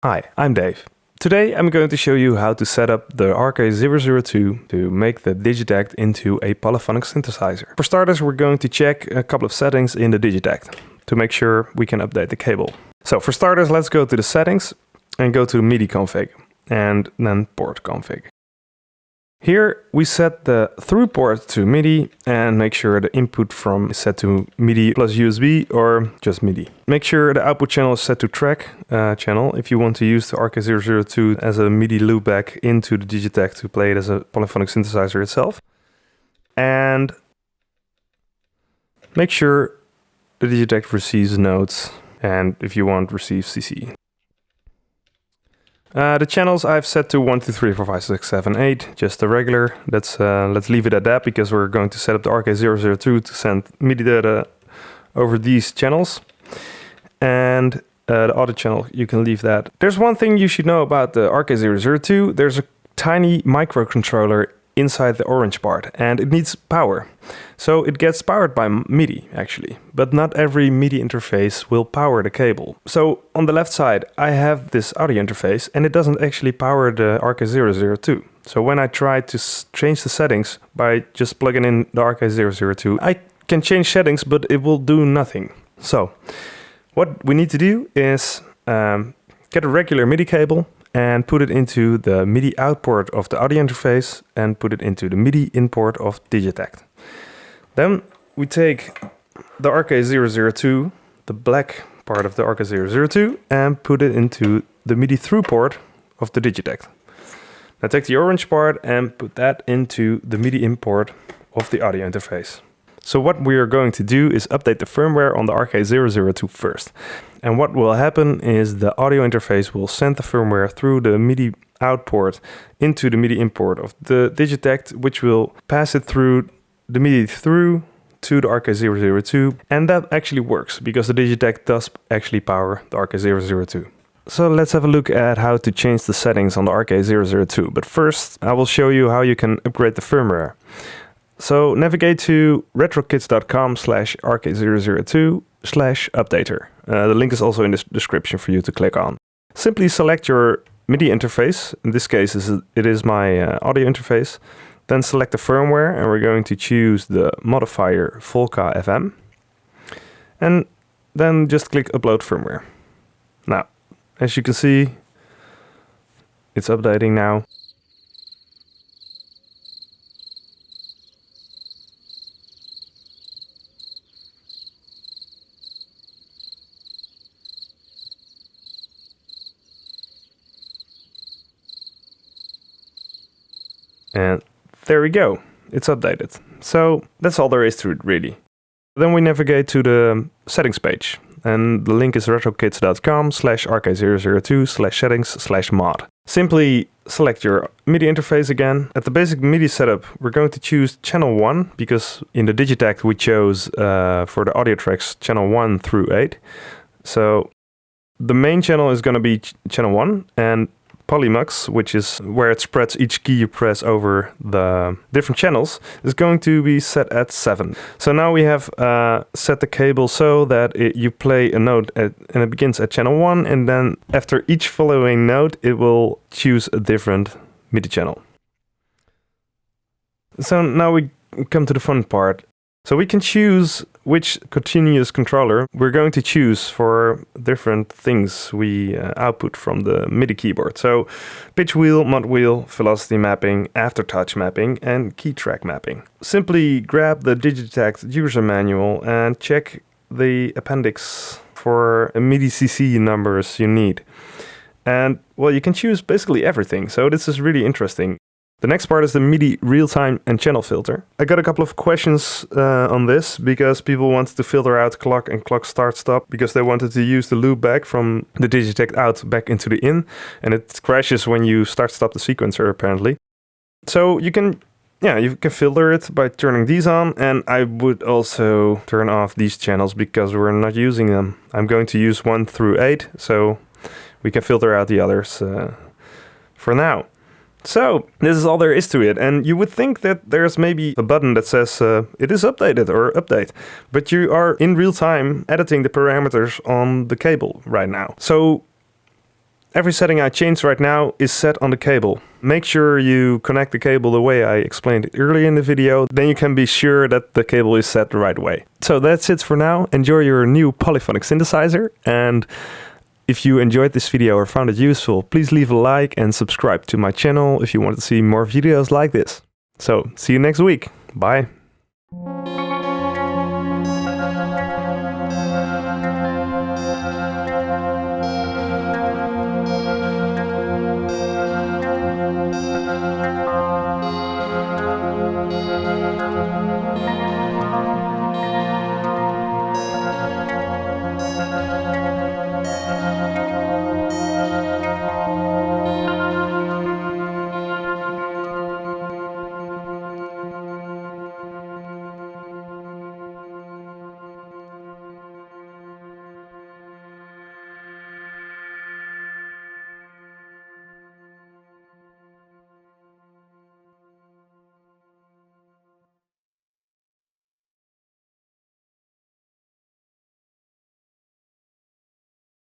Hi, I'm Dave. Today I'm going to show you how to set up the RK002 to make the Digitakt into a polyphonic synthesizer. For starters, we're going to check a couple of settings in the Digitakt to make sure we can update the cable. So for starters, let's go to the settings and go to MIDI config and then port config. Here we set the through port to MIDI and make sure the input from is set to MIDI plus USB or just MIDI. Make sure the output channel is set to track channel if you want to use the RK002 as a MIDI loopback into the Digitakt to play it as a polyphonic synthesizer itself. And make sure the Digitakt receives notes and if you want receive CC. The channels I've set to 1, 2, 3, 4, 5, 6, 7, 8, just the regular. Let's leave it at that because we're going to set up the RK002 to send MIDI data over these channels. And the audio channel, you can leave that. There's one thing you should know about the RK002. There's a tiny microcontroller inside the orange part and it needs power. So it gets powered by MIDI actually, but not every MIDI interface will power the cable. So on the left side I have this audio interface and it doesn't actually power the RK002. So when I try to change the settings by just plugging in the RK002, I can change settings but it will do nothing. So what we need to do is get a regular MIDI cable and put it into the MIDI out port of the audio interface and put it into the MIDI in port of Digitakt. Then we take the RK002, the black part of the RK002, and put it into the MIDI through port of the Digitakt. Now take the orange part and put that into the MIDI import of the audio interface. So what we are going to do is update the firmware on the RK002 first. And what will happen is the audio interface will send the firmware through the MIDI out port into the MIDI import of the Digitakt, which will pass it through the MIDI through to the RK002. And that actually works because the Digitakt does actually power the RK002. So let's have a look at how to change the settings on the RK002. But first, I will show you how you can upgrade the firmware. So navigate to retrokits.com/RK002/updater. The link is also in the description for you to click on. Simply select your MIDI interface. In this case, it is my audio interface. Then select the firmware and we're going to choose the Modifier Volca FM. And then just click Upload Firmware. Now, as you can see, it's updating now. And there we go, it's updated. So that's all there is to it really. Then we navigate to the settings page and the link is retrokits.com/RK002/settings/mod. Simply select your MIDI interface again. At the basic MIDI setup, we're going to choose channel 1 because in the Digitakt we chose for the audio tracks channel 1 through 8. So the main channel is going to be channel 1 and Polymux, which is where it spreads each key you press over the different channels, is going to be set at 7. So now we have set the cable so that you play a note and it begins at channel 1 and then after each following note it will choose a different MIDI channel. So now we come to the fun part. So we can choose which continuous controller we're going to choose for different things we output from the MIDI keyboard. So pitch wheel, mod wheel, velocity mapping, aftertouch mapping, and key track mapping. Simply grab the Digitakt user manual and check the appendix for MIDI CC numbers you need. And well, you can choose basically everything. So this is really interesting. The next part is the MIDI real-time and channel filter. I got a couple of questions on this because people wanted to filter out clock and clock start-stop because they wanted to use the loop back from the Digitakt out back into the in, and it crashes when you start-stop the sequencer apparently. So you can filter it by turning these on, and I would also turn off these channels because we're not using them. I'm going to use 1 through 8, so we can filter out the others for now. So this is all there is to it, and you would think that there's maybe a button that says it is updated or update, but you are in real time editing the parameters on the cable right now. So Every setting I change right now is set on the cable. Make sure you connect the cable the way I explained earlier in the video, then you can be sure that the cable is set the right way. So that's it for now. Enjoy your new polyphonic synthesizer, and if you enjoyed this video or found it useful, please leave a like and subscribe to my channel if you want to see more videos like this. So, see you next week. Bye.